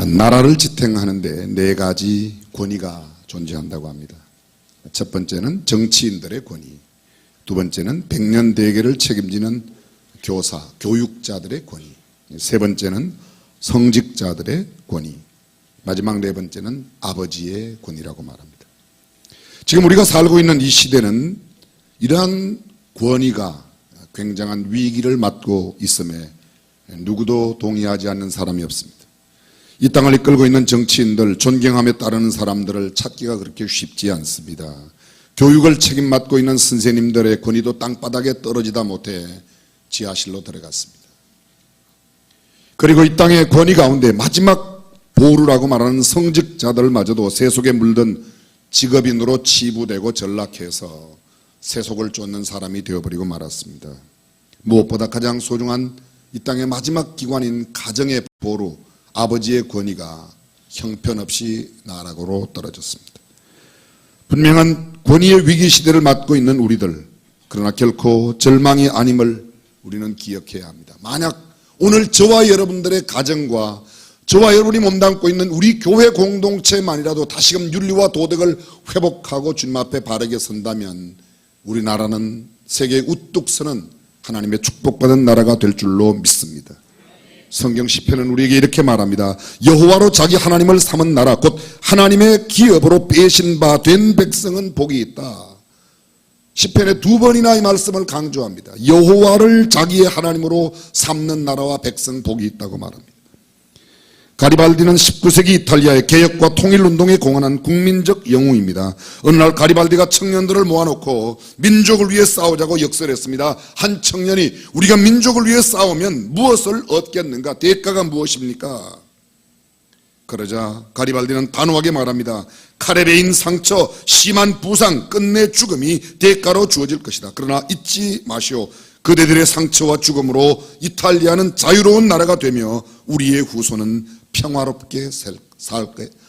나라를 지탱하는데 네 가지 권위가 존재한다고 합니다. 첫 번째는 정치인들의 권위, 두 번째는 백년대계를 책임지는 교사, 교육자들의 권위, 세 번째는 성직자들의 권위, 마지막 네 번째는 아버지의 권위라고 말합니다. 지금 우리가 살고 있는 이 시대는 이러한 권위가 굉장한 위기를 맞고 있음에 누구도 동의하지 않는 사람이 없습니다. 이 땅을 이끌고 있는 정치인들, 존경함에 따르는 사람들을 찾기가 그렇게 쉽지 않습니다. 교육을 책임 맡고 있는 선생님들의 권위도 땅바닥에 떨어지다 못해 지하실로 들어갔습니다. 그리고 이 땅의 권위 가운데 마지막 보루라고 말하는 성직자들마저도 세속에 물든 직업인으로 치부되고 전락해서 세속을 쫓는 사람이 되어버리고 말았습니다. 무엇보다 가장 소중한 이 땅의 마지막 기관인 가정의 보루, 아버지의 권위가 형편없이 나락으로 떨어졌습니다. 분명한 권위의 위기 시대를 맞고 있는 우리들, 그러나 결코 절망이 아님을 우리는 기억해야 합니다. 만약 오늘 저와 여러분들의 가정과 저와 여러분이 몸담고 있는 우리 교회 공동체만이라도 다시금 윤리와 도덕을 회복하고 주님 앞에 바르게 선다면 우리나라는 세계에 우뚝 서는 하나님의 축복받은 나라가 될 줄로 믿습니다. 성경 시편은 우리에게 이렇게 말합니다. 여호와로 자기 하나님을 삼은 나라 곧 하나님의 기업으로 빼신 바 된 백성은 복이 있다. 시편에 두 번이나 이 말씀을 강조합니다. 여호와를 자기의 하나님으로 삼는 나라와 백성 복이 있다고 말합니다. 가리발디는 19세기 이탈리아의 개혁과 통일운동에 공헌한 국민적 영웅입니다. 어느 날 가리발디가 청년들을 모아놓고 민족을 위해 싸우자고 역설했습니다. 한 청년이 우리가 민족을 위해 싸우면 무엇을 얻겠는가? 대가가 무엇입니까? 그러자 가리발디는 단호하게 말합니다. 칼에 베인 상처, 심한 부상, 끝내 죽음이 대가로 주어질 것이다. 그러나 잊지 마시오. 그대들의 상처와 죽음으로 이탈리아는 자유로운 나라가 되며 우리의 후손은 평화롭게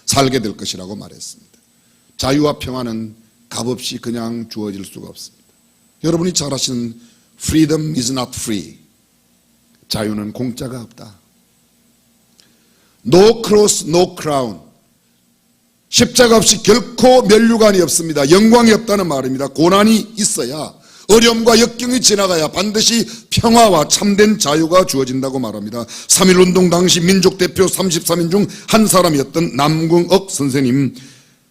살게 될 것이라고 말했습니다. 자유와 평화는 값없이 그냥 주어질 수가 없습니다. 여러분이 잘 아시는 freedom is not free. 자유는 공짜가 없다. No cross, no crown. 십자가 없이 결코 면류관이 없습니다. 영광이 없다는 말입니다. 고난이 있어야, 어려움과 역경이 지나가야 반드시 평화와 참된 자유가 주어진다고 말합니다. 3.1운동 당시 민족대표 33인 중 한 사람이었던 남궁옥 선생님,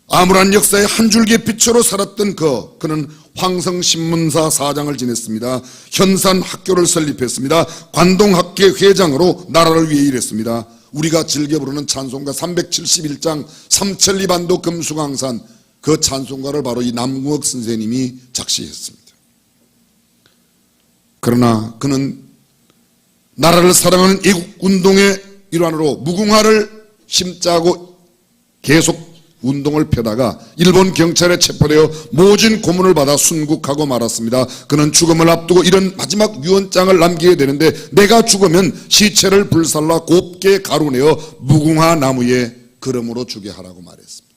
암울한 역사의 한 줄기의 빛으로 살았던 그는 황성신문사 사장을 지냈습니다. 현산학교를 설립했습니다. 관동학회 회장으로 나라를 위해 일했습니다. 우리가 즐겨 부르는 찬송가 371장 삼천리반도 금수강산, 그 찬송가를 바로 이 남궁옥 선생님이 작시했습니다. 그러나 그는 나라를 사랑하는 애국운동의 일환으로 무궁화를 심자고 계속 운동을 펴다가 일본 경찰에 체포되어 모진 고문을 받아 순국하고 말았습니다. 그는 죽음을 앞두고 이런 마지막 유언장을 남기게 되는데, 내가 죽으면 시체를 불살라 곱게 가루내어 무궁화 나무에 그름으로 주게 하라고 말했습니다.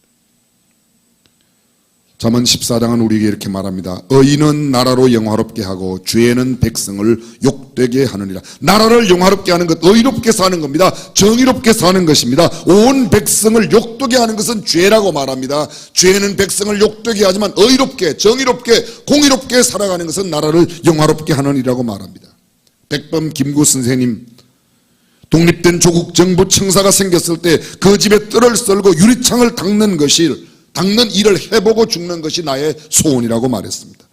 잠언 14장은 우리에게 이렇게 말합니다. 의인은 나라로 영화롭게 하고 죄는 백성을 욕되게 하느니라. 나라를 영화롭게 하는 것, 의롭게 사는 겁니다. 정의롭게 사는 것입니다. 온 백성을 욕되게 하는 것은 죄라고 말합니다. 죄는 백성을 욕되게 하지만 의롭게, 정의롭게, 공의롭게 살아가는 것은 나라를 영화롭게 하는 일이라고 말합니다. 백범 김구 선생님, 독립된 조국 정부 청사가 생겼을 때 그 집에 뜰을 썰고 유리창을 닦는 일을 해보고 죽는 것이 나의 소원이라고 말했습니다.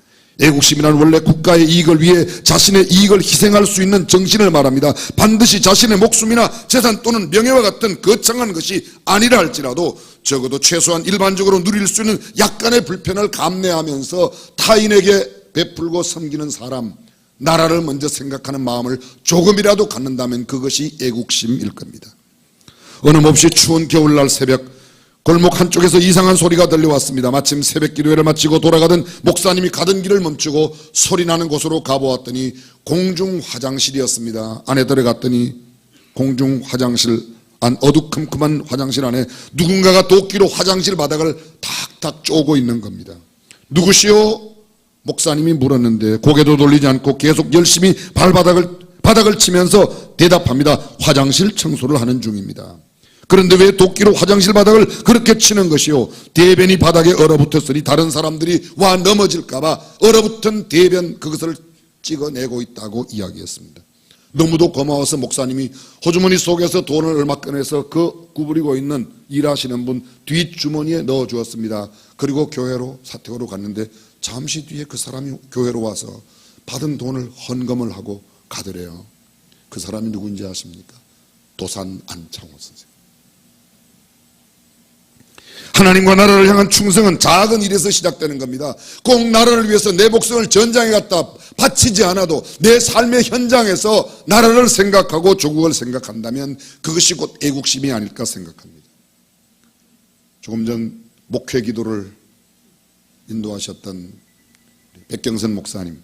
애국심이란 원래 국가의 이익을 위해 자신의 이익을 희생할 수 있는 정신을 말합니다. 반드시 자신의 목숨이나 재산 또는 명예와 같은 거창한 것이 아니라 할지라도 적어도 최소한 일반적으로 누릴 수 있는 약간의 불편을 감내하면서 타인에게 베풀고 섬기는 사람, 나라를 먼저 생각하는 마음을 조금이라도 갖는다면 그것이 애국심일 겁니다. 어느 몹시 추운 겨울날 새벽, 골목 한쪽에서 이상한 소리가 들려왔습니다. 마침 새벽 기도회를 마치고 돌아가던 목사님이 가던 길을 멈추고 소리나는 곳으로 가보았더니 공중 화장실이었습니다. 안에 들어갔더니 공중 화장실 안, 어두컴컴한 화장실 안에 누군가가 도끼로 화장실 바닥을 탁탁 쪼고 있는 겁니다. 누구시오? 목사님이 물었는데 고개도 돌리지 않고 계속 열심히 바닥을 치면서 대답합니다. 화장실 청소를 하는 중입니다. 그런데 왜 도끼로 화장실 바닥을 그렇게 치는 것이요? 대변이 바닥에 얼어붙었으니 다른 사람들이 와 넘어질까봐 얼어붙은 대변 그것을 찍어내고 있다고 이야기했습니다. 너무도 고마워서 목사님이 호주머니 속에서 돈을 얼마 꺼내서 그 구부리고 있는 일하시는 분 뒷주머니에 넣어주었습니다. 그리고 교회로 사택으로 갔는데 잠시 뒤에 그 사람이 교회로 와서 받은 돈을 헌금을 하고 가더래요. 그 사람이 누구인지 아십니까? 도산 안창호 선생. 하나님과 나라를 향한 충성은 작은 일에서 시작되는 겁니다. 꼭 나라를 위해서 내 목숨을 전장에 갖다 바치지 않아도 내 삶의 현장에서 나라를 생각하고 조국을 생각한다면 그것이 곧 애국심이 아닐까 생각합니다. 조금 전 목회 기도를 인도하셨던 백경선 목사님,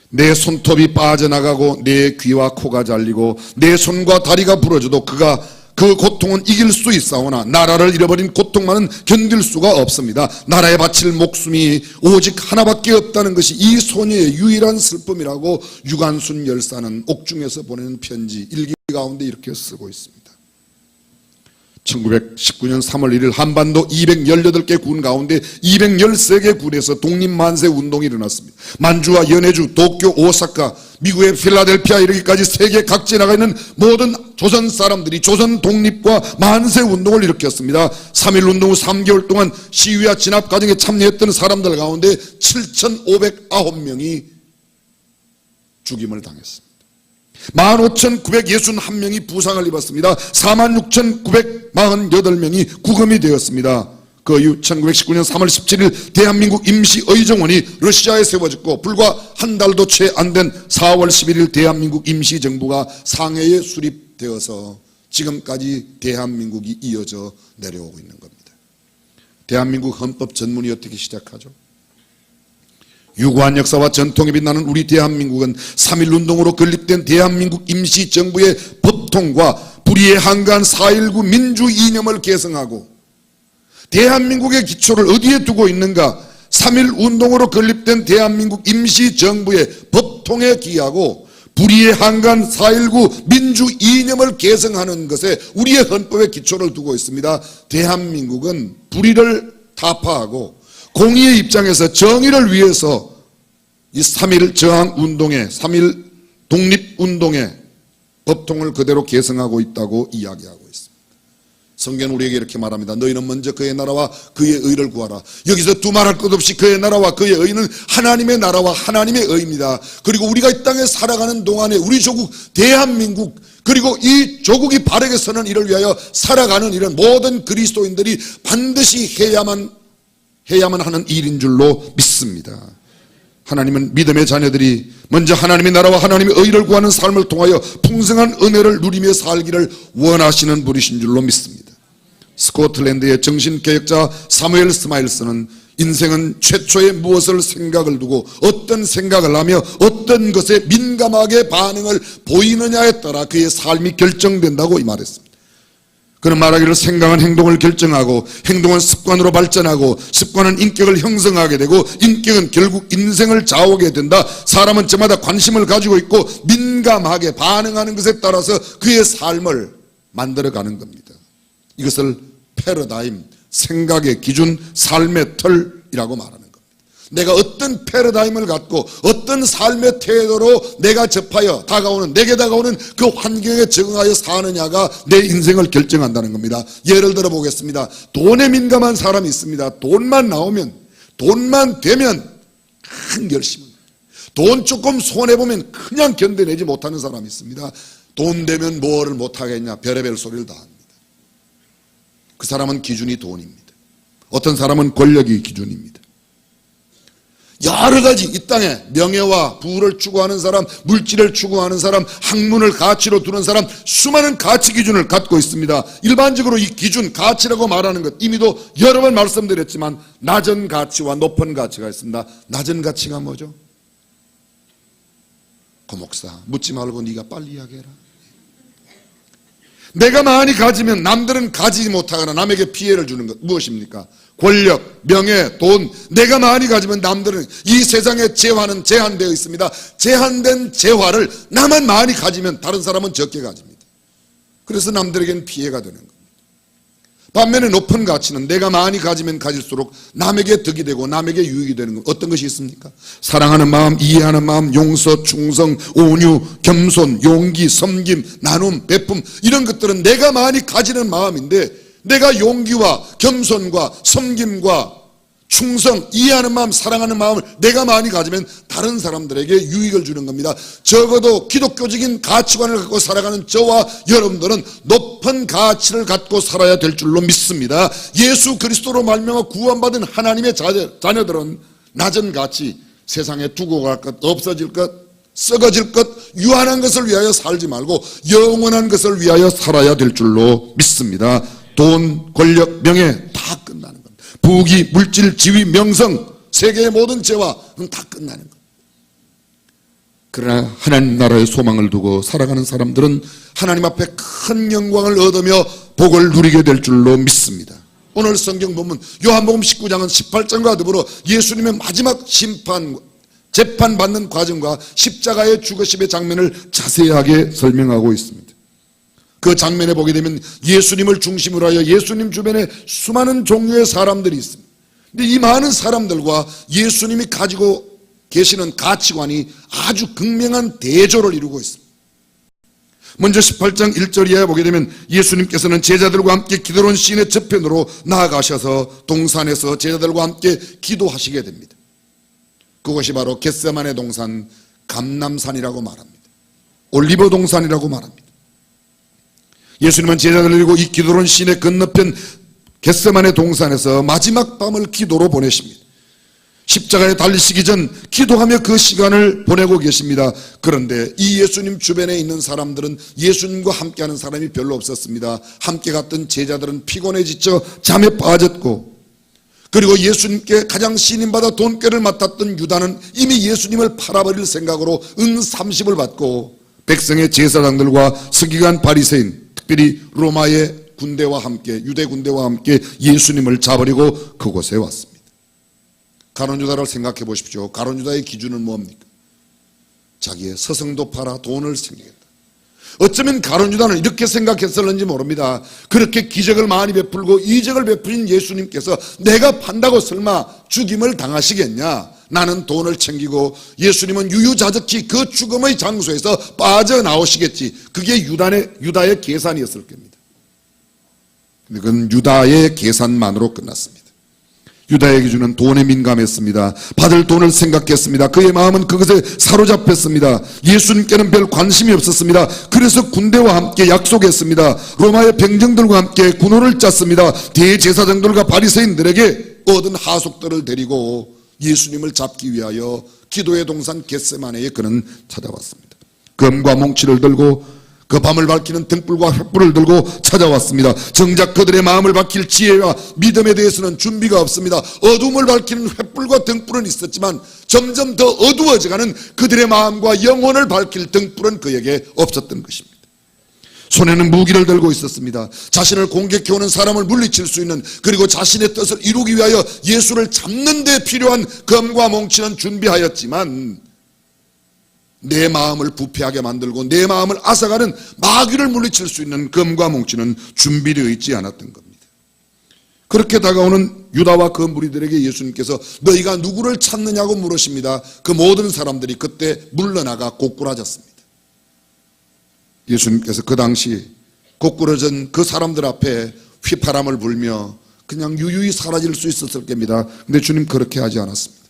내 손톱이 빠져나가고 내 귀와 코가 잘리고 내 손과 다리가 부러져도 그 고통은 이길 수 있사오나 나라를 잃어버린 고통만은 견딜 수가 없습니다. 나라에 바칠 목숨이 오직 하나밖에 없다는 것이 이 소녀의 유일한 슬픔이라고 유관순 열사는 옥중에서 보내는 편지 일기 가운데 이렇게 쓰고 있습니다. 1919년 3월 1일 한반도 218개 군 가운데 213개 군에서 독립만세 운동이 일어났습니다. 만주와 연해주, 도쿄, 오사카, 미국의 필라델피아 이르기까지 세계 각지에 나가 있는 모든 조선 사람들이 조선 독립과 만세 운동을 일으켰습니다. 3.1 운동 후 3개월 동안 시위와 진압 과정에 참여했던 사람들 가운데 7,509명이 죽임을 당했습니다. 15,961명이 부상을 입었습니다. 46,948명이 구금이 되었습니다. 그 이후 1919년 3월 17일 대한민국 임시의정원이 러시아에 세워졌고 불과 한 달도 채 안 된 4월 11일 대한민국 임시정부가 상해에 수립되어서 지금까지 대한민국이 이어져 내려오고 있는 겁니다. 대한민국 헌법 전문이 어떻게 시작하죠? 유구한 역사와 전통에 빛나는 우리 대한민국은 3.1 운동으로 건립된 대한민국 임시정부의 법통과 불의에 한가한 4.19 민주 이념을 계승하고 대한민국의 기초를 어디에 두고 있는가? 3.1 운동으로 건립된 대한민국 임시정부의 법통에 기하고 불의에 한가한 4.19 민주 이념을 계승하는 것에 우리의 헌법의 기초를 두고 있습니다. 대한민국은 불의를 타파하고 공의의 입장에서 정의를 위해서 이 3.1 저항운동에 3.1 독립운동의 법통을 그대로 계승하고 있다고 이야기하고 있습니다. 성경은 우리에게 이렇게 말합니다. 너희는 먼저 그의 나라와 그의 의를 구하라. 여기서 두말할 것 없이 그의 나라와 그의 의는 하나님의 나라와 하나님의 의입니다. 그리고 우리가 이 땅에 살아가는 동안에 우리 조국 대한민국 그리고 이 조국이 바르게 서는 일을 위하여 살아가는 이런 모든 그리스도인들이 반드시 해야만 하는 일인 줄로 믿습니다. 하나님은 믿음의 자녀들이 먼저 하나님의 나라와 하나님의 의를 구하는 삶을 통하여 풍성한 은혜를 누리며 살기를 원하시는 분이신 줄로 믿습니다. 스코틀랜드의 정신개혁자 사무엘 스마일스는 인생은 최초에 무엇을 생각을 두고 어떤 생각을 하며 어떤 것에 민감하게 반응을 보이느냐에 따라 그의 삶이 결정된다고 말했습니다. 그는 말하기를 생각은 행동을 결정하고 행동은 습관으로 발전하고 습관은 인격을 형성하게 되고 인격은 결국 인생을 좌우하게 된다. 사람은 저마다 관심을 가지고 있고 민감하게 반응하는 것에 따라서 그의 삶을 만들어가는 겁니다. 이것을 패러다임, 생각의 기준, 삶의 틀이라고 말하는 겁니다. 내가 어떤 패러다임을 갖고 어떤 삶의 태도로 내가 접하여 내게 다가오는 그 환경에 적응하여 사느냐가 내 인생을 결정한다는 겁니다. 예를 들어 보겠습니다. 돈에 민감한 사람이 있습니다. 돈만 나오면, 돈만 되면 큰 결심을, 돈 조금 손해보면 그냥 견뎌내지 못하는 사람이 있습니다. 돈 되면 뭐를 못하겠냐 별의별 소리를 다 합니다. 그 사람은 기준이 돈입니다. 어떤 사람은 권력이 기준입니다. 여러 가지 이 땅에 명예와 부를 추구하는 사람, 물질을 추구하는 사람, 학문을 가치로 두는 사람, 수많은 가치 기준을 갖고 있습니다. 일반적으로 이 기준, 가치라고 말하는 것 이미도 여러 번 말씀드렸지만 낮은 가치와 높은 가치가 있습니다. 낮은 가치가 뭐죠? 고 목사 묻지 말고 네가 빨리 이야기해라. 내가 많이 가지면 남들은 가지지 못하거나 남에게 피해를 주는 것 무엇입니까? 권력, 명예, 돈. 내가 많이 가지면 남들은, 이 세상의 재화는 제한되어 있습니다. 제한된 재화를 나만 많이 가지면 다른 사람은 적게 가집니다. 그래서 남들에게는 피해가 되는 겁니다. 반면에 높은 가치는 내가 많이 가지면 가질수록 남에게 덕이 되고 남에게 유익이 되는 것. 어떤 것이 있습니까? 사랑하는 마음, 이해하는 마음, 용서, 충성, 온유, 겸손, 용기, 섬김, 나눔, 베품, 이런 것들은 내가 많이 가지는 마음인데, 내가 용기와 겸손과 섬김과 충성, 이해하는 마음, 사랑하는 마음을 내가 많이 가지면 다른 사람들에게 유익을 주는 겁니다. 적어도 기독교적인 가치관을 갖고 살아가는 저와 여러분들은 높은 가치를 갖고 살아야 될 줄로 믿습니다. 예수 그리스도로 말미암아 구원받은 하나님의 자녀들은 낮은 가치, 세상에 두고 갈 것, 없어질 것, 썩어질 것, 유한한 것을 위하여 살지 말고 영원한 것을 위하여 살아야 될 줄로 믿습니다. 돈, 권력, 명예 다 끝나는 겁니다. 부귀, 물질, 지위, 명성, 세계의 모든 재화는 다 끝나는 것. 그러나 하나님 나라의 소망을 두고 살아가는 사람들은 하나님 앞에 큰 영광을 얻으며 복을 누리게 될 줄로 믿습니다. 오늘 성경 본문 요한복음 19장은 18장과 더불어 예수님의 마지막 심판, 재판받는 과정과 십자가의 죽으심의 장면을 자세하게 설명하고 있습니다. 그 장면에 보게 되면 예수님을 중심으로 하여 예수님 주변에 수많은 종류의 사람들이 있습니다. 근데 이 많은 사람들과 예수님이 가지고 계시는 가치관이 아주 극명한 대조를 이루고 있습니다. 먼저 18장 1절 이하에 보게 되면 예수님께서는 제자들과 함께 기드론 시내 저편으로 나아가셔서 동산에서 제자들과 함께 기도하시게 됩니다. 그것이 바로 겟세마네 동산, 감람산이라고 말합니다. 올리브 동산이라고 말합니다. 예수님은 제자들을 데리고 이 기드론 시내 건너편 겟세마네 동산에서 마지막 밤을 기도로 보내십니다. 십자가에 달리시기 전 기도하며 그 시간을 보내고 계십니다. 그런데 이 예수님 주변에 있는 사람들은 예수님과 함께하는 사람이 별로 없었습니다. 함께 갔던 제자들은 피곤해 지쳐 잠에 빠졌고, 그리고 예수님께 가장 신임받아 돈꾀를 맡았던 유다는 이미 예수님을 팔아버릴 생각으로 은 30을 받고 백성의 제사장들과 서기관 바리새인, 특별히 로마의 군대와 함께, 유대 군대와 함께 예수님을 잡으려고 그곳에 왔습니다. 가룟 유다를 생각해 보십시오. 가룟 유다의 기준은 뭡니까? 자기의 서성도 팔아 돈을 챙기겠다. 어쩌면 가룟 유다는 이렇게 생각했을는지 모릅니다. 그렇게 기적을 많이 베풀고 이적을 베풀인 예수님께서 내가 판다고 설마 죽임을 당하시겠냐? 나는 돈을 챙기고 예수님은 유유자적히 그 죽음의 장소에서 빠져나오시겠지. 그게 유다의 계산이었을 겁니다. 근데 그건 유다의 계산만으로 끝났습니다. 유다의 기준은 돈에 민감했습니다. 받을 돈을 생각했습니다. 그의 마음은 그것에 사로잡혔습니다. 예수님께는 별 관심이 없었습니다. 그래서 군대와 함께 약속했습니다. 로마의 병정들과 함께 군호를 짰습니다. 대제사장들과 바리새인들에게 얻은 하속들을 데리고 예수님을 잡기 위하여 기도의 동산 겟세마네에 그는 찾아왔습니다. 검과 몽치를 들고 그 밤을 밝히는 등불과 횃불을 들고 찾아왔습니다. 정작 그들의 마음을 밝힐 지혜와 믿음에 대해서는 준비가 없습니다. 어둠을 밝히는 횃불과 등불은 있었지만 점점 더 어두워져가는 그들의 마음과 영혼을 밝힐 등불은 그에게 없었던 것입니다. 손에는 무기를 들고 있었습니다. 자신을 공격해오는 사람을 물리칠 수 있는, 그리고 자신의 뜻을 이루기 위하여 예수를 잡는 데 필요한 검과 몽치는 준비하였지만 내 마음을 부패하게 만들고 내 마음을 앗아가는 마귀를 물리칠 수 있는 검과 몽치는 준비되어 있지 않았던 겁니다. 그렇게 다가오는 유다와 그 무리들에게 예수님께서 너희가 누구를 찾느냐고 물으십니다. 그 모든 사람들이 그때 물러나가 고꾸라졌습니다. 예수님께서 그 당시 고꾸라진 그 사람들 앞에 휘파람을 불며 그냥 유유히 사라질 수 있었을 겁니다. 근데 주님 그렇게 하지 않았습니다.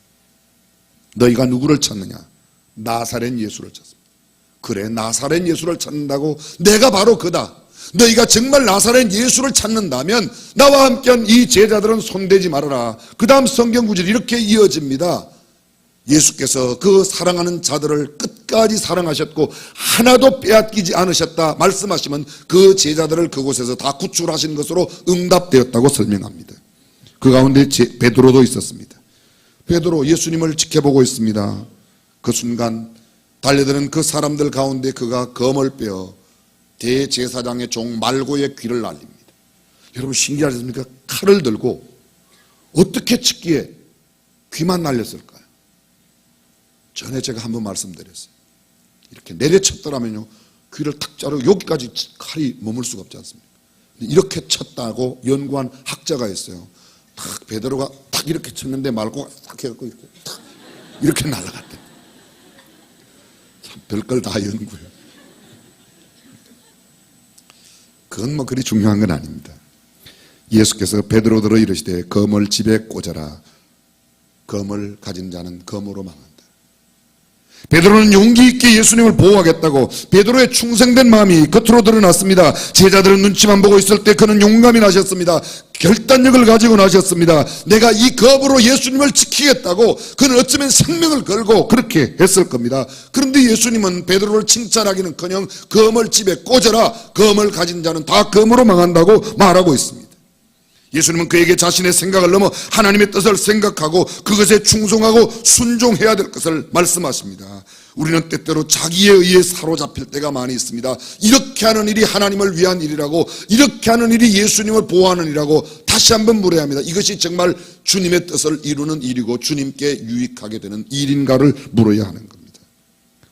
너희가 누구를 찾느냐? 나사렛 예수를 찾습니다. 그래, 나사렛 예수를 찾는다고? 내가 바로 그다. 너희가 정말 나사렛 예수를 찾는다면 나와 함께한 이 제자들은 손대지 말아라. 그 다음 성경 구절이 이렇게 이어집니다. 예수께서 그 사랑하는 자들을 끝까지 사랑하셨고 하나도 빼앗기지 않으셨다 말씀하시면 그 제자들을 그곳에서 다 구출하신 것으로 응답되었다고 설명합니다. 그 가운데 베드로도 있었습니다. 베드로 예수님을 지켜보고 있습니다. 그 순간 달려드는 그 사람들 가운데 그가 검을 빼어 대제사장의 종 말고의 귀를 날립니다. 여러분 신기하지 않습니까? 칼을 들고 어떻게 치기에 귀만 날렸을까요? 전에 제가 한번 말씀드렸어요. 이렇게 내려쳤더라면요 귀를 탁 자르고 여기까지 칼이 머물 수가 없지 않습니까? 이렇게 쳤다고 연구한 학자가 있어요. 딱 베드로가 딱 이렇게 쳤는데 말고가 딱 해갖고 이렇게 딱 이렇게 날아갔대. 참 별걸 다 연구해요. 그건 뭐 그리 중요한 건 아닙니다. 예수께서 베드로들어 이르시되 검을 집에 꽂아라. 검을 가진 자는 검으로 망한다. 베드로는 용기 있게 예수님을 보호하겠다고 베드로의 충성된 마음이 겉으로 드러났습니다. 제자들은 눈치만 보고 있을 때 그는 용감히 나셨습니다. 결단력을 가지고 나셨습니다. 내가 이 검으로 예수님을 지키겠다고 그는 어쩌면 생명을 걸고 그렇게 했을 겁니다. 그런데 예수님은 베드로를 칭찬하기는커녕 검을 집에 꽂아라. 검을 가진 자는 다 검으로 망한다고 말하고 있습니다. 예수님은 그에게 자신의 생각을 넘어 하나님의 뜻을 생각하고 그것에 충성하고 순종해야 될 것을 말씀하십니다. 우리는 때때로 자기에 의해 사로잡힐 때가 많이 있습니다. 이렇게 하는 일이 하나님을 위한 일이라고, 이렇게 하는 일이 예수님을 보호하는 일이라고 다시 한번 물어야 합니다. 이것이 정말 주님의 뜻을 이루는 일이고 주님께 유익하게 되는 일인가를 물어야 하는 겁니다.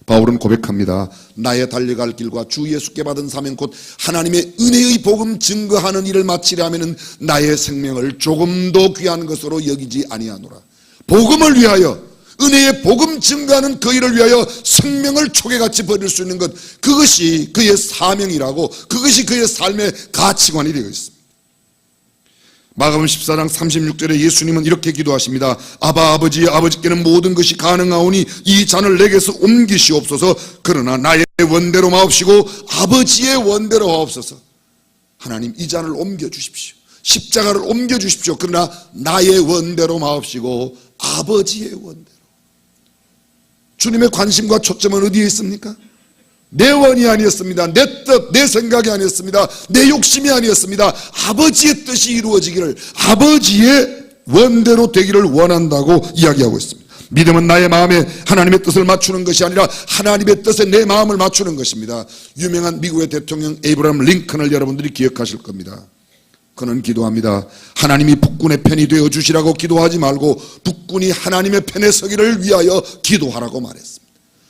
바울은 고백합니다. 나의 달려갈 길과 주 예수께 받은 사명 곧 하나님의 은혜의 복음 증거하는 일을 마치려 하면은 나의 생명을 조금도 귀한 것으로 여기지 아니하노라. 복음을 위하여, 은혜의 복음 증거하는 그 일을 위하여 생명을 초계같이 버릴 수 있는 것, 그것이 그의 사명이라고, 그것이 그의 삶의 가치관이 되어 있습니다. 마가복음 14장 36절에 예수님은 이렇게 기도하십니다. 아바 아버지, 아버지께는 모든 것이 가능하오니 이 잔을 내게서 옮기시옵소서. 그러나 나의 원대로 마옵시고 아버지의 원대로 하옵소서. 하나님, 이 잔을 옮겨주십시오. 십자가를 옮겨주십시오. 그러나 나의 원대로 마옵시고 아버지의 원대로. 주님의 관심과 초점은 어디에 있습니까? 내 원이 아니었습니다. 내 뜻, 내 생각이 아니었습니다. 내 욕심이 아니었습니다. 아버지의 뜻이 이루어지기를, 아버지의 원대로 되기를 원한다고 이야기하고 있습니다. 믿음은 나의 마음에 하나님의 뜻을 맞추는 것이 아니라 하나님의 뜻에 내 마음을 맞추는 것입니다. 유명한 미국의 대통령 에이브라함 링컨을 여러분들이 기억하실 겁니다. 그는 기도합니다. 하나님이 북군의 편이 되어 주시라고 기도하지 말고 북군이 하나님의 편에 서기를 위하여 기도하라고 말했습니다.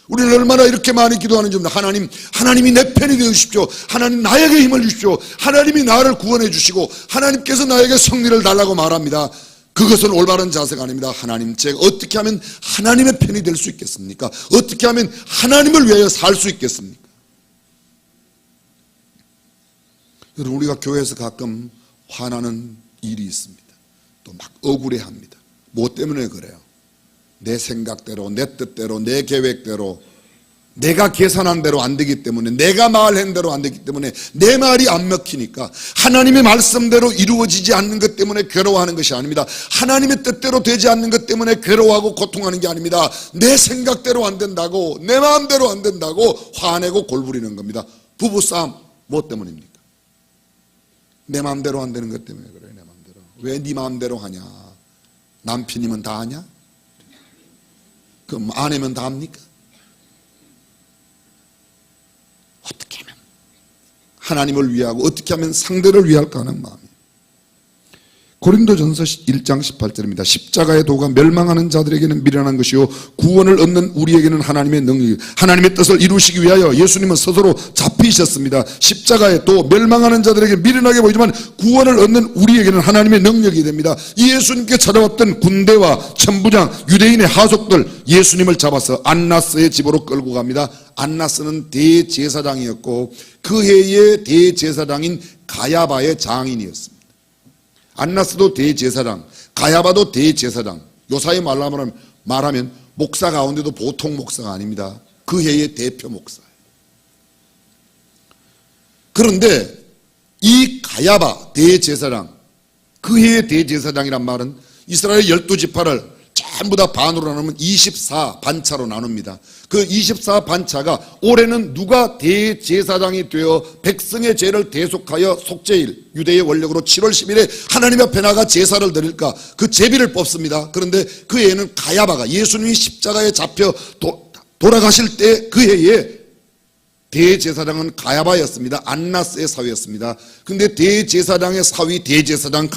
우리는 얼마나 이렇게 많이 기도하는지 모릅니다. 하나님, 하나님이 내 편이 되어 주십시오. 하나님 나에게 힘을 주십시오. 하나님이 나를 구원해 주시고 하나님께서 나에게 승리를 달라고 말합니다. 그것은 올바른 자세가 아닙니다. 하나님, 제가 어떻게 하면 하나님의 편이 될 수 있겠습니까? 어떻게 하면 하나님을 위하여 살 수 있겠습니까? 여러분, 우리가 교회에서 가끔 화나는 일이 있습니다. 또 막 억울해합니다. 뭐 때문에 그래요? 내 생각대로, 내 뜻대로, 내 계획대로, 내가 계산한 대로 안 되기 때문에, 내가 말한 대로 안 되기 때문에, 내 말이 안 먹히니까, 하나님의 말씀대로 이루어지지 않는 것 때문에 괴로워하는 것이 아닙니다. 하나님의 뜻대로 되지 않는 것 때문에 괴로워하고 고통하는 게 아닙니다. 내 생각대로 안 된다고, 내 마음대로 안 된다고 화내고 골부리는 겁니다. 부부싸움 뭐 때문입니까? 내 마음대로 안 되는 것 때문에 그래요. 내 마음대로. 왜 네 마음대로 하냐? 남편이면 다 하냐? 그럼 아내면 다 합니까? 어떻게 하면 하나님을 위하고 어떻게 하면 상대를 위할까 하는 마음이. 고린도전서 1장 18절입니다. 십자가의 도가 멸망하는 자들에게는 미련한 것이요 구원을 얻는 우리에게는 하나님의 능력이, 하나님의 뜻을 이루시기 위하여 예수님은 스스로 잡히셨습니다. 십자가의 도, 멸망하는 자들에게 미련하게 보이지만 구원을 얻는 우리에게는 하나님의 능력이 됩니다. 이 예수님께 찾아왔던 군대와 천부장, 유대인의 하속들, 예수님을 잡아서 안나스의 집으로 끌고 갑니다. 안나스는 대제사장이었고 그 해의 대제사장인 가야바의 장인이었습니다. 안나스도 대제사장, 가야바도 대제사장. 요사이 말하면 목사 가운데도 보통 목사가 아닙니다. 그 해의 대표 목사예요. 그런데 이 가야바 대제사장, 그 해의 대제사장이란 말은 이스라엘 12지파를 전부 다 반으로 나누면 24반차로 나눕니다. 그 24반차가 올해는 누가 대제사장이 되어 백성의 죄를 대속하여 속죄일, 유대의 원력으로 7월 10일에 하나님 앞에 나가 제사를 드릴까, 그 제비를 뽑습니다. 그런데 그 해에는 가야바가, 예수님이 십자가에 잡혀 돌아가실 때 그 해에 대제사장은 가야바였습니다. 안나스의 사위였습니다. 그런데 대제사장의 사위 대제사장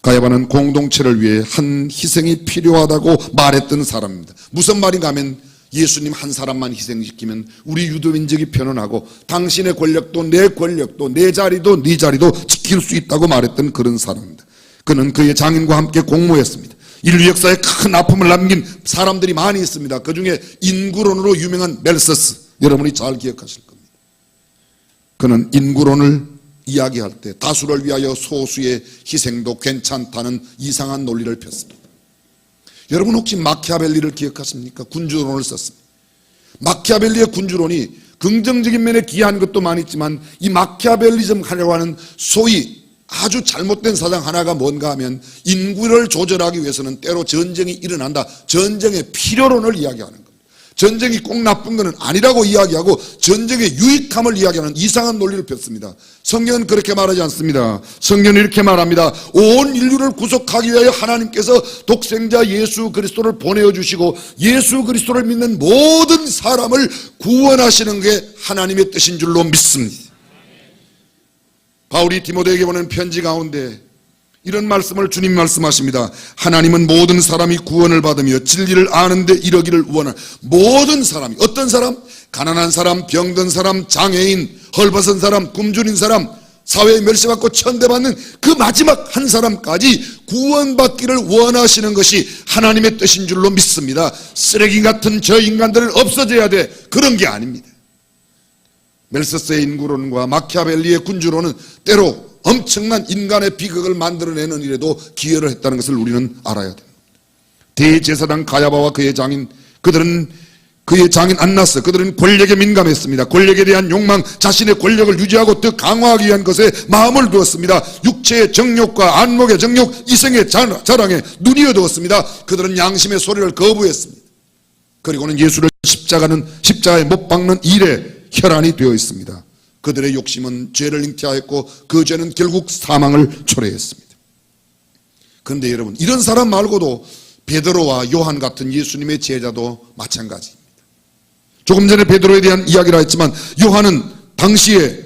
가야바는 공동체를 위해 한 희생이 필요하다고 말했던 사람입니다. 무슨 말인가 하면 예수님 한 사람만 희생시키면 우리 유대민족이 편안하고 당신의 권력도 내 권력도 내 자리도 네 자리도 지킬 수 있다고 말했던 그런 사람입니다. 그는 그의 장인과 함께 공모했습니다. 인류 역사에 큰 아픔을 남긴 사람들이 많이 있습니다. 그 중에 인구론으로 유명한 멜서스, 여러분이 잘 기억하실 겁니다. 그는 인구론을 이야기할 때 다수를 위하여 소수의 희생도 괜찮다는 이상한 논리를 폈습니다. 여러분 혹시 마키아벨리를 기억하십니까? 군주론을 썼습니다. 마키아벨리의 군주론이 긍정적인 면에 기여한 것도 많이 있지만 이 마키아벨리즘 하려고 하는 소위 아주 잘못된 사상 하나가 뭔가 하면 인구를 조절하기 위해서는 때로 전쟁이 일어난다. 전쟁의 필요론을 이야기하는 겁니다. 전쟁이 꼭 나쁜 것은 아니라고 이야기하고 전쟁의 유익함을 이야기하는 이상한 논리를 폈습니다. 성경은 그렇게 말하지 않습니다. 성경은 이렇게 말합니다. 온 인류를 구속하기 위하여 하나님께서 독생자 예수 그리스도를 보내주시고 예수 그리스도를 믿는 모든 사람을 구원하시는 게 하나님의 뜻인 줄로 믿습니다. 바울이 디모데에게 보낸 편지 가운데 이런 말씀을 주님 말씀하십니다. 하나님은 모든 사람이 구원을 받으며 진리를 아는데 이르기를 원하는 모든 사람이, 어떤 사람? 가난한 사람, 병든 사람, 장애인, 헐벗은 사람, 굶주린 사람, 사회에 멸시받고 천대받는 그 마지막 한 사람까지 구원받기를 원하시는 것이 하나님의 뜻인 줄로 믿습니다. 쓰레기 같은 저 인간들은 없어져야 돼, 그런 게 아닙니다. 멜서스의 인구론과 마키아벨리의 군주론은 때로 엄청난 인간의 비극을 만들어내는 일에도 기여를 했다는 것을 우리는 알아야 됩니다. 대제사장 가야바와 그의 장인, 그의 장인 안나스, 그들은 권력에 민감했습니다. 권력에 대한 욕망, 자신의 권력을 유지하고 더 강화하기 위한 것에 마음을 두었습니다. 육체의 정욕과 안목의 정욕, 이성의 자랑에 눈이 어두웠습니다. 그들은 양심의 소리를 거부했습니다. 그리고는 예수를 십자가에 못 박는 일에 혈안이 되어 있습니다. 그들의 욕심은 죄를 잉태하였고 그 죄는 결국 사망을 초래했습니다. 그런데 여러분, 이런 사람 말고도 베드로와 요한 같은 예수님의 제자도 마찬가지입니다. 조금 전에 베드로에 대한 이야기를 했지만 요한은 당시에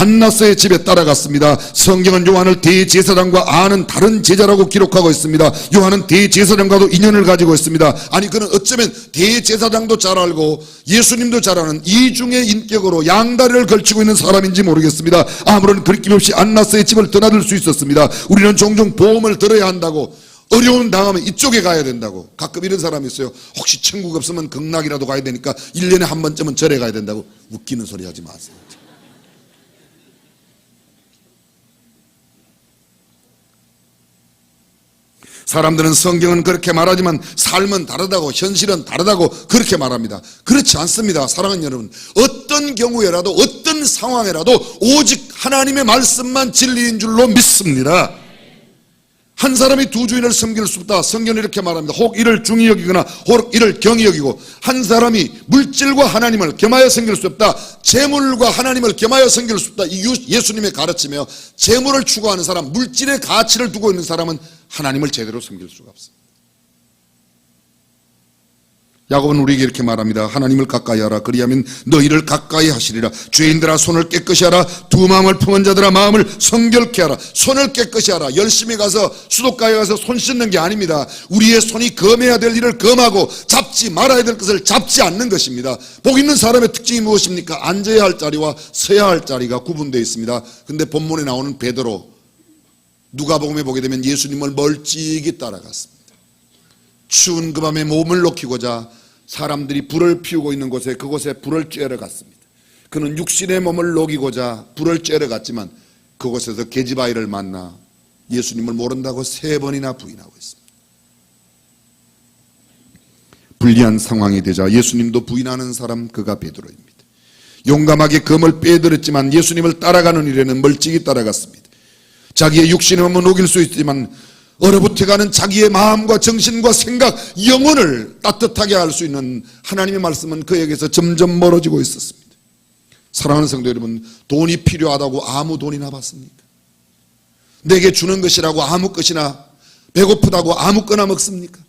안나스의 집에 따라갔습니다. 성경은 요한을 대제사장과 아는 다른 제자라고 기록하고 있습니다. 요한은 대제사장과도 인연을 가지고 있습니다. 아니, 그는 어쩌면 대제사장도 잘 알고 예수님도 잘 아는 이중의 인격으로 양다리를 걸치고 있는 사람인지 모르겠습니다. 아무런 거리낌 없이 안나스의 집을 드나들 수 있었습니다. 우리는 종종 보험을 들어야 한다고, 어려운 당하면 이쪽에 가야 된다고, 가끔 이런 사람이 있어요. 혹시 천국 없으면 극락이라도 가야 되니까 1년에 한 번쯤은 절에 가야 된다고. 웃기는 소리 하지 마세요. 사람들은 성경은 그렇게 말하지만 삶은 다르다고, 현실은 다르다고 그렇게 말합니다. 그렇지 않습니다. 사랑하는 여러분, 어떤 경우에라도 어떤 상황에라도 오직 하나님의 말씀만 진리인 줄로 믿습니다. 한 사람이 두 주인을 섬길 수 없다. 성경은 이렇게 말합니다. 혹 이를 중히 여기거나 혹 이를 경히 여기고, 한 사람이 물질과 하나님을 겸하여 섬길 수 없다. 재물과 하나님을 겸하여 섬길 수 없다. 이 예수님의 가르치며, 재물을 추구하는 사람, 물질의 가치를 두고 있는 사람은 하나님을 제대로 섬길 수가 없습니다. 야곱은 우리에게 이렇게 말합니다. 하나님을 가까이 하라. 그리하면 너희를 가까이 하시리라. 죄인들아 손을 깨끗이 하라. 두 마음을 품은 자들아 마음을 성결케 하라. 손을 깨끗이 하라. 열심히 가서 수도가에 가서 손 씻는 게 아닙니다. 우리의 손이 검해야 될 일을 검하고 잡지 말아야 될 것을 잡지 않는 것입니다. 복 있는 사람의 특징이 무엇입니까? 앉아야 할 자리와 서야 할 자리가 구분되어 있습니다. 근데 본문에 나오는 베드로, 누가복음에 보게 되면 예수님을 멀찍이 따라갔습니다. 추운 그 밤에 몸을 녹이고자 사람들이 불을 피우고 있는 곳에, 그곳에 불을 쬐러 갔습니다. 그는 육신의 몸을 녹이고자 불을 쬐러 갔지만 그곳에서 계집아이를 만나 예수님을 모른다고 3번이나 부인하고 있습니다. 불리한 상황이 되자 예수님도 부인하는 사람, 그가 베드로입니다. 용감하게 검을 빼들었지만 예수님을 따라가는 일에는 멀찍이 따라갔습니다. 자기의 육신의 몸은 녹일 수 있지만 얼어붙어가는 자기의 마음과 정신과 생각, 영혼을 따뜻하게 할 수 있는 하나님의 말씀은 그에게서 점점 멀어지고 있었습니다. 사랑하는 성도 여러분, 돈이 필요하다고 아무 돈이나 받습니까? 내게 주는 것이라고 아무 것이나, 배고프다고 아무거나 먹습니까?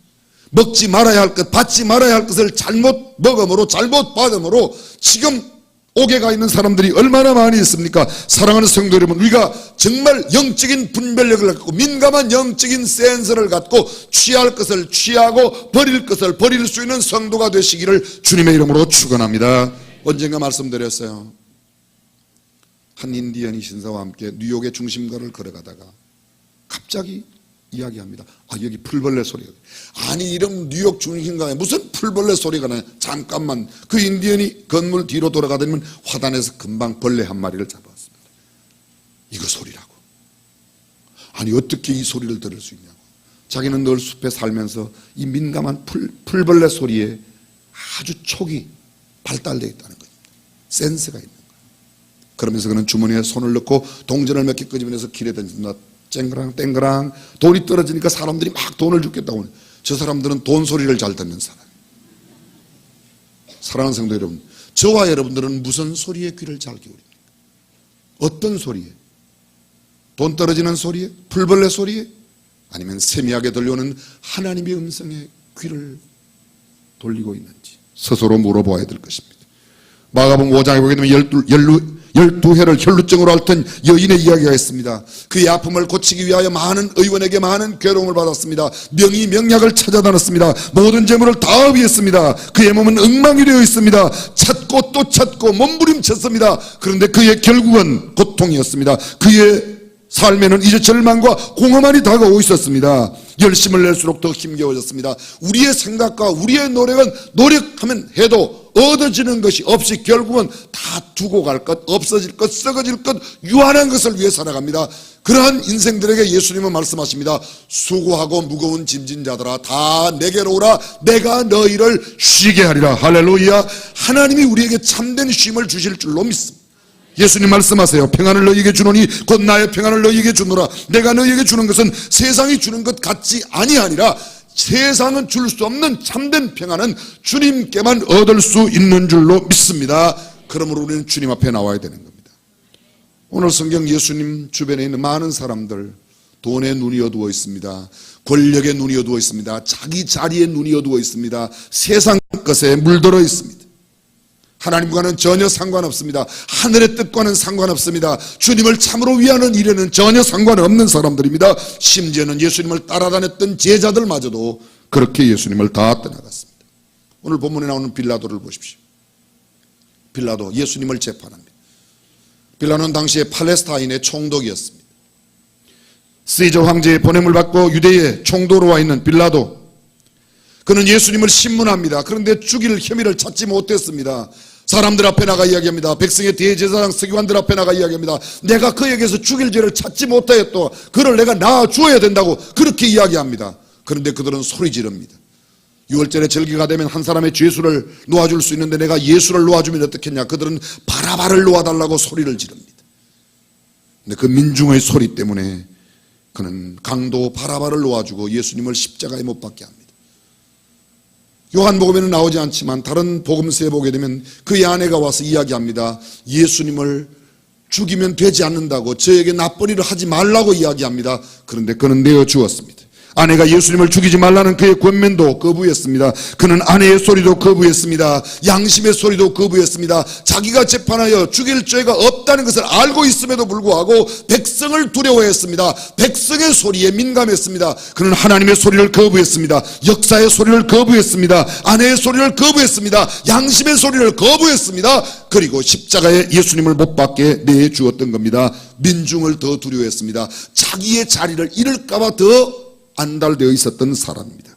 먹지 말아야 할 것, 받지 말아야 할 것을 잘못 먹음으로, 잘못 받음으로 지금 옥에 가 있는 사람들이 얼마나 많이 있습니까? 사랑하는 성도 여러분, 우리가 정말 영적인 분별력을 갖고 민감한 영적인 센서를 갖고 취할 것을 취하고 버릴 것을 버릴 수 있는 성도가 되시기를 주님의 이름으로 축원합니다. 언젠가 말씀드렸어요. 한 인디언이 신사와 함께 뉴욕의 중심가를 걸어가다가 갑자기 이야기합니다. 여기 풀벌레 소리가 아니 이런 뉴욕 중심가에 무슨 풀벌레 소리가 나요? 잠깐만. 그 인디언이 건물 뒤로 돌아가더니 화단에서 금방 벌레 한 마리를 잡았습니다. 이거 소리라고. 아니 어떻게 이 소리를 들을 수 있냐고. 자기는 늘 숲에 살면서 이 민감한 풀벌레 소리에 아주 촉이 발달되어 있다는 겁니다. 센스가 있는 거예요. 그러면서 그는 주머니에 손을 넣고 동전을 몇 개 끄집어내서 길에 던진다. 쨍그랑 땡그랑. 돈이 떨어지니까 사람들이 막 돈을 주겠다고. 저 사람들은 돈 소리를 잘 듣는 사람. 사랑하는 성도 여러분, 저와 여러분들은 무슨 소리에 귀를 잘 기울입니까? 어떤 소리에? 돈 떨어지는 소리에? 풀벌레 소리에? 아니면 세미하게 들려오는 하나님의 음성에 귀를 돌리고 있는지 스스로 물어보아야 될 것입니다. 마가복음 5장에 보게 되면 12해를 혈루증으로 앓던 여인의 이야기가 있습니다. 그의 아픔을 고치기 위하여 많은 의원에게 많은 괴로움을 받았습니다. 명의 명약을 찾아다녔습니다. 모든 재물을 다 허비했습니다. 그의 몸은 엉망이 되어 있습니다. 찾고 또 찾고 몸부림쳤습니다. 그런데 그의 결국은 고통이었습니다. 그의 삶에는 이제 절망과 공허만이 다가오고 있었습니다. 열심을 낼수록 더 힘겨워졌습니다. 우리의 생각과 우리의 노력은 노력하면 해도 얻어지는 것이 없이 결국은 다 두고 갈 것, 없어질 것, 썩어질 것, 유한한 것을 위해 살아갑니다. 그러한 인생들에게 예수님은 말씀하십니다. 수고하고 무거운 짐진 자들아 다 내게로 오라. 내가 너희를 쉬게 하리라. 할렐루야. 하나님이 우리에게 참된 쉼을 주실 줄로 믿습니다. 예수님 말씀하세요. 평안을 너희에게 주노니 곧 나의 평안을 너희에게 주노라. 내가 너희에게 주는 것은 세상이 주는 것 같지 아니하니라. 세상은 줄 수 없는 참된 평안은 주님께만 얻을 수 있는 줄로 믿습니다. 그러므로 우리는 주님 앞에 나와야 되는 겁니다. 오늘 성경 예수님 주변에 있는 많은 사람들 돈에 눈이 어두워 있습니다. 권력에 눈이 어두워 있습니다. 자기 자리에 눈이 어두워 있습니다. 세상 것에 물들어 있습니다. 하나님과는 전혀 상관없습니다. 하늘의 뜻과는 상관없습니다. 주님을 참으로 위하는 일에는 전혀 상관없는 사람들입니다. 심지어는 예수님을 따라다녔던 제자들마저도 그렇게 예수님을 다 떠나갔습니다. 오늘 본문에 나오는 빌라도를 보십시오. 빌라도 예수님을 재판합니다. 빌라도는 당시에 팔레스타인의 총독이었습니다. 시저 황제의 보냄을 받고 유대의 총독으로 와 있는 빌라도, 그는 예수님을 신문합니다. 그런데 죽일 혐의를 찾지 못했습니다. 사람들 앞에 나가 이야기합니다. 백성의 대제사장 서기관들 앞에 나가 이야기합니다. 내가 그에게서 죽일 죄를 찾지 못하였도 그를 내가 낳아 주어야 된다고 그렇게 이야기합니다. 그런데 그들은 소리 지릅니다. 6월절에 절기가 되면 한 사람의 죄수를 놓아줄 수 있는데 내가 예수를 놓아주면 어떻겠냐. 그들은 바라바를 놓아달라고 소리를 지릅니다. 근데 그 민중의 소리 때문에 그는 강도 바라바를 놓아주고 예수님을 십자가에 못 박게 합니다. 요한복음에는 나오지 않지만 다른 복음서에 보게 되면 그의 아내가 와서 이야기합니다. 예수님을 죽이면 되지 않는다고, 저에게 나쁜 일을 하지 말라고 이야기합니다. 그런데 그는 내어 주었습니다. 아내가 예수님을 죽이지 말라는 그의 권면도 거부했습니다. 그는 아내의 소리도 거부했습니다. 양심의 소리도 거부했습니다. 자기가 재판하여 죽일 죄가 없다는 것을 알고 있음에도 불구하고 백성을 두려워했습니다. 백성의 소리에 민감했습니다. 그는 하나님의 소리를 거부했습니다. 역사의 소리를 거부했습니다. 아내의 소리를 거부했습니다. 양심의 소리를 거부했습니다. 그리고 십자가에 예수님을 못 박게 내주었던 겁니다. 민중을 더 두려워했습니다. 자기의 자리를 잃을까봐 더 안달되어 있었던 사람입니다.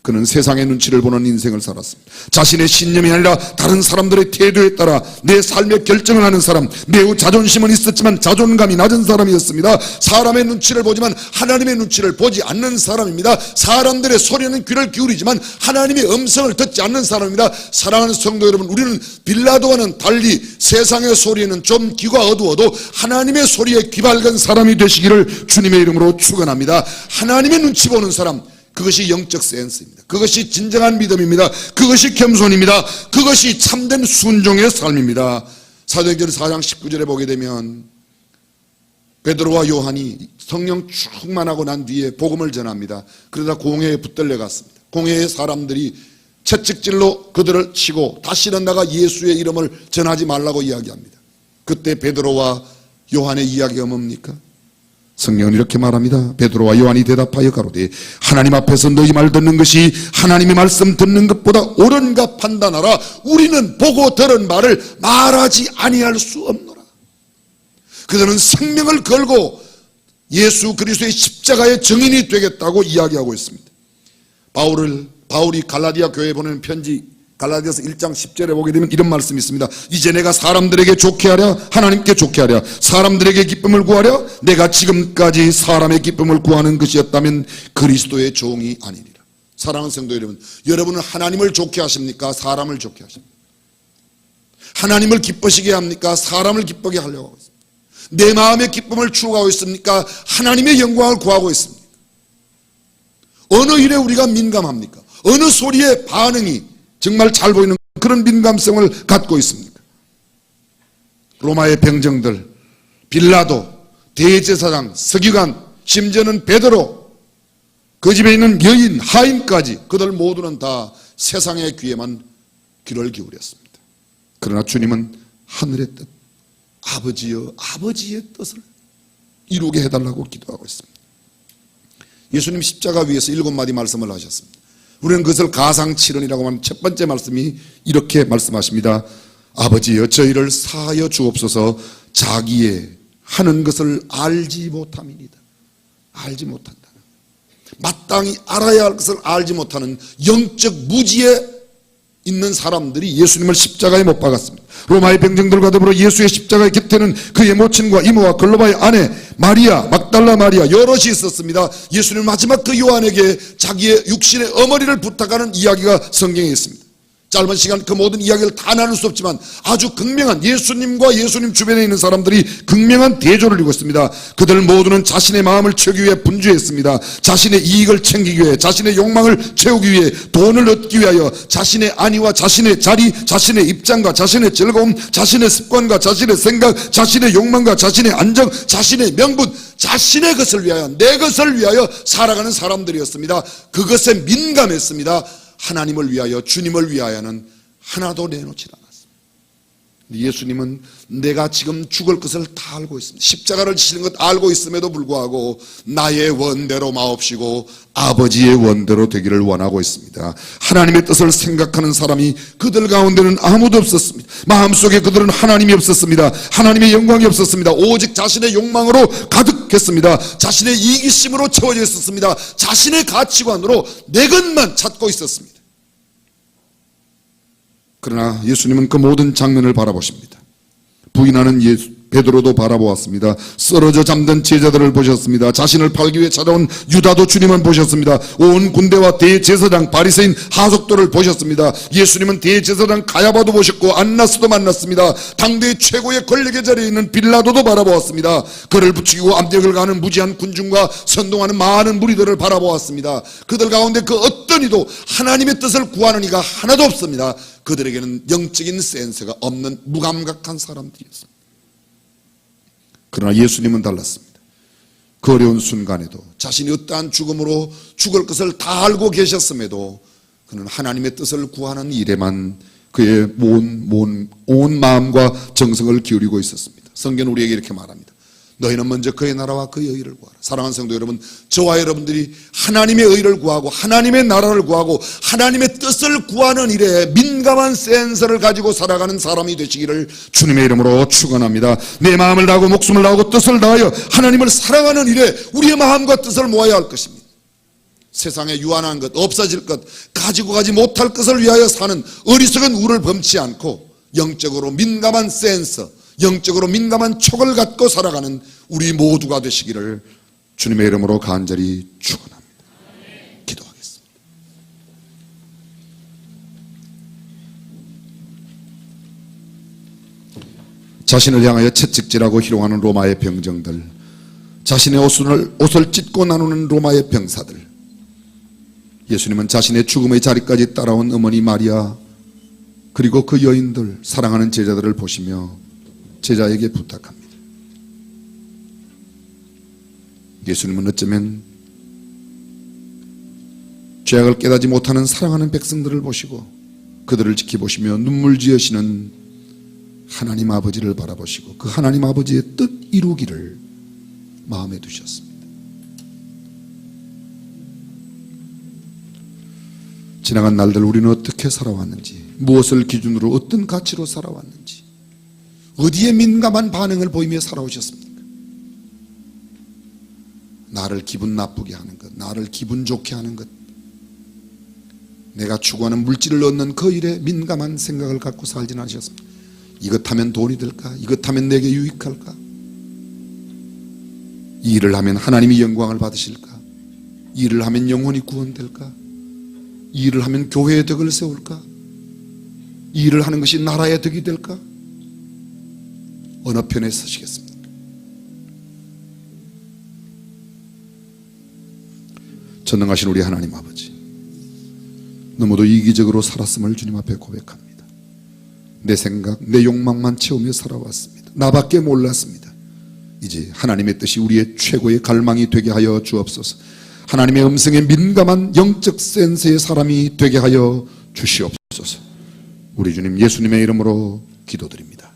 그는 세상의 눈치를 보는 인생을 살았습니다. 자신의 신념이 아니라 다른 사람들의 태도에 따라 내 삶의 결정을 하는 사람, 매우 자존심은 있었지만 자존감이 낮은 사람이었습니다. 사람의 눈치를 보지만 하나님의 눈치를 보지 않는 사람입니다. 사람들의 소리는 귀를 기울이지만 하나님의 음성을 듣지 않는 사람입니다. 사랑하는 성도 여러분, 우리는 빌라도와는 달리 세상의 소리에는 좀 귀가 어두워도 하나님의 소리에 귀 밝은 사람이 되시기를 주님의 이름으로 축원합니다. 하나님의 눈치 보는 사람, 그것이 영적 센스입니다. 그것이 진정한 믿음입니다. 그것이 겸손입니다. 그것이 참된 순종의 삶입니다. 사도행전 4장 19절에 보게 되면 베드로와 요한이 성령 충만하고 난 뒤에 복음을 전합니다. 그러다 공회에 붙들려 갔습니다. 공회의 사람들이 채찍질로 그들을 치고 다시는 내가 예수의 이름을 전하지 말라고 이야기합니다. 그때 베드로와 요한의 이야기가 뭡니까? 성경은 이렇게 말합니다. 베드로와 요한이 대답하여 가로되 하나님 앞에서 너희 말 듣는 것이 하나님의 말씀 듣는 것보다 옳은가 판단하라. 우리는 보고 들은 말을 말하지 아니할 수 없노라. 그들은 생명을 걸고 예수 그리스도의 십자가의 증인이 되겠다고 이야기하고 있습니다. 바울이 갈라디아 교회에 보내는 편지 갈라디아서 1장 10절에 보게 되면 이런 말씀이 있습니다. 이제 내가 사람들에게 좋게 하랴 하나님께 좋게 하랴 사람들에게 기쁨을 구하랴 내가 지금까지 사람의 기쁨을 구하는 것이었다면 그리스도의 종이 아니니라. 사랑하는 성도 여러분, 여러분은 하나님을 좋게 하십니까? 사람을 좋게 하십니까? 하나님을 기쁘시게 합니까? 사람을 기쁘게 하려고 하고 있습니다. 내 마음의 기쁨을 추구하고 있습니까? 하나님의 영광을 구하고 있습니까? 어느 일에 우리가 민감합니까? 어느 소리에 반응이 정말 잘 보이는 그런 민감성을 갖고 있습니까? 로마의 병정들, 빌라도, 대제사장, 서기관, 심지어는 베드로, 그 집에 있는 여인, 하인까지 그들 모두는 다 세상의 귀에만 귀를 기울였습니다. 그러나 주님은 하늘의 뜻, 아버지여 아버지의 뜻을 이루게 해달라고 기도하고 있습니다. 예수님 십자가 위에서 7마디 말씀을 하셨습니다. 우리는 그것을 가상칠언이라고 하는 첫 번째 말씀이 이렇게 말씀하십니다. 아버지여 저희를 사하여 주옵소서 자기의 하는 것을 알지 못함이니이다. 알지 못한다. 마땅히 알아야 할 것을 알지 못하는 영적 무지에 있는 사람들이 예수님을 십자가에 못 박았습니다. 로마의 병정들과 더불어 예수의 십자가의 곁에는 그의 모친과 이모와 글로바의 아내 마리아, 막달라 마리아 여럿이 있었습니다. 예수님 마지막 그 요한에게 자기의 육신의 어머니를 부탁하는 이야기가 성경에 있습니다. 짧은 시간 그 모든 이야기를 다 나눌 수 없지만 아주 극명한 예수님과 예수님 주변에 있는 사람들이 극명한 대조를 이루고 있습니다. 그들 모두는 자신의 마음을 채우기 위해 분주했습니다. 자신의 이익을 챙기기 위해, 자신의 욕망을 채우기 위해, 돈을 얻기 위하여 자신의 안위와 자신의 자리, 자신의 입장과 자신의 즐거움, 자신의 습관과 자신의 생각, 자신의 욕망과 자신의 안정, 자신의 명분, 자신의 것을 위하여, 내 것을 위하여 살아가는 사람들이었습니다. 그것에 민감했습니다. 하나님을 위하여, 주님을 위하여는 하나도 내놓지 않았습니다. 예수님은 내가 지금 죽을 것을 다 알고 있습니다. 십자가를 지시는 것 알고 있음에도 불구하고 나의 원대로 마옵시고 아버지의 원대로 되기를 원하고 있습니다. 하나님의 뜻을 생각하는 사람이 그들 가운데는 아무도 없었습니다. 마음속에 그들은 하나님이 없었습니다. 하나님의 영광이 없었습니다. 오직 자신의 욕망으로 가득했습니다. 자신의 이기심으로 채워져 있었습니다. 자신의 가치관으로 내 것만 찾고 있었습니다. 그러나 예수님은 그 모든 장면을 바라보십니다. 부인하는 베드로도 바라보았습니다. 쓰러져 잠든 제자들을 보셨습니다. 자신을 팔기 위해 찾아온 유다도 주님은 보셨습니다. 온 군대와 대제사장 바리새인 하석도를 보셨습니다. 예수님은 대제사장 가야바도 보셨고 안나스도 만났습니다. 당대의 최고의 권력의 자리에 있는 빌라도도 바라보았습니다. 그를 부추기고 압력을 가하는 무지한 군중과 선동하는 많은 무리들을 바라보았습니다. 그들 가운데 그 어떤 이도 하나님의 뜻을 구하는 이가 하나도 없습니다. 그들에게는 영적인 센서가 없는 무감각한 사람들이었습니다. 그러나 예수님은 달랐습니다. 그 어려운 순간에도 자신이 어떠한 죽음으로 죽을 것을 다 알고 계셨음에도 그는 하나님의 뜻을 구하는 일에만 그의 온 마음과 정성을 기울이고 있었습니다. 성경은 우리에게 이렇게 말합니다. 너희는 먼저 그의 나라와 그의 의를 구하라. 사랑하는 성도 여러분, 저와 여러분들이 하나님의 의를 구하고 하나님의 나라를 구하고 하나님의 뜻을 구하는 일에 민감한 센서를 가지고 살아가는 사람이 되시기를 주님의 이름으로 축원합니다. 내 마음을 다하고 목숨을 다하고 뜻을 다하여 하나님을 사랑하는 일에 우리의 마음과 뜻을 모아야 할 것입니다. 세상에 유한한 것, 없어질 것, 가지고 가지 못할 것을 위하여 사는 어리석은 우를 범치 않고 영적으로 민감한 센서, 영적으로 민감한 촉을 갖고 살아가는 우리 모두가 되시기를 주님의 이름으로 간절히 축원합니다. 기도하겠습니다. 자신을 향하여 채찍질하고 희롱하는 로마의 병정들, 자신의 옷을 찢고 나누는 로마의 병사들, 예수님은 자신의 죽음의 자리까지 따라온 어머니 마리아 그리고 그 여인들, 사랑하는 제자들을 보시며 제자에게 부탁합니다. 예수님은 어쩌면 죄악을 깨닫지 못하는 사랑하는 백성들을 보시고 그들을 지켜보시며 눈물 지으시는 하나님 아버지를 바라보시고 그 하나님 아버지의 뜻 이루기를 마음에 두셨습니다. 지나간 날들 우리는 어떻게 살아왔는지, 무엇을 기준으로 어떤 가치로 살아왔는지, 어디에 민감한 반응을 보이며 살아오셨습니까? 나를 기분 나쁘게 하는 것, 나를 기분 좋게 하는 것, 내가 추구하는 물질을 얻는 그 일에 민감한 생각을 갖고 살지는 않으셨습니다. 이것 하면 돈이 될까? 이것 하면 내게 유익할까? 이 일을 하면 하나님이 영광을 받으실까? 이 일을 하면 영혼이 구원될까? 이 일을 하면 교회의 덕을 세울까? 이 일을 하는 것이 나라의 덕이 될까? 어느 편에 서시겠습니까? 전능하신 우리 하나님 아버지, 너무도 이기적으로 살았음을 주님 앞에 고백합니다. 내 생각, 내 욕망만 채우며 살아왔습니다. 나밖에 몰랐습니다. 이제 하나님의 뜻이 우리의 최고의 갈망이 되게 하여 주옵소서. 하나님의 음성에 민감한 영적 센스의 사람이 되게 하여 주시옵소서. 우리 주님 예수님의 이름으로 기도드립니다.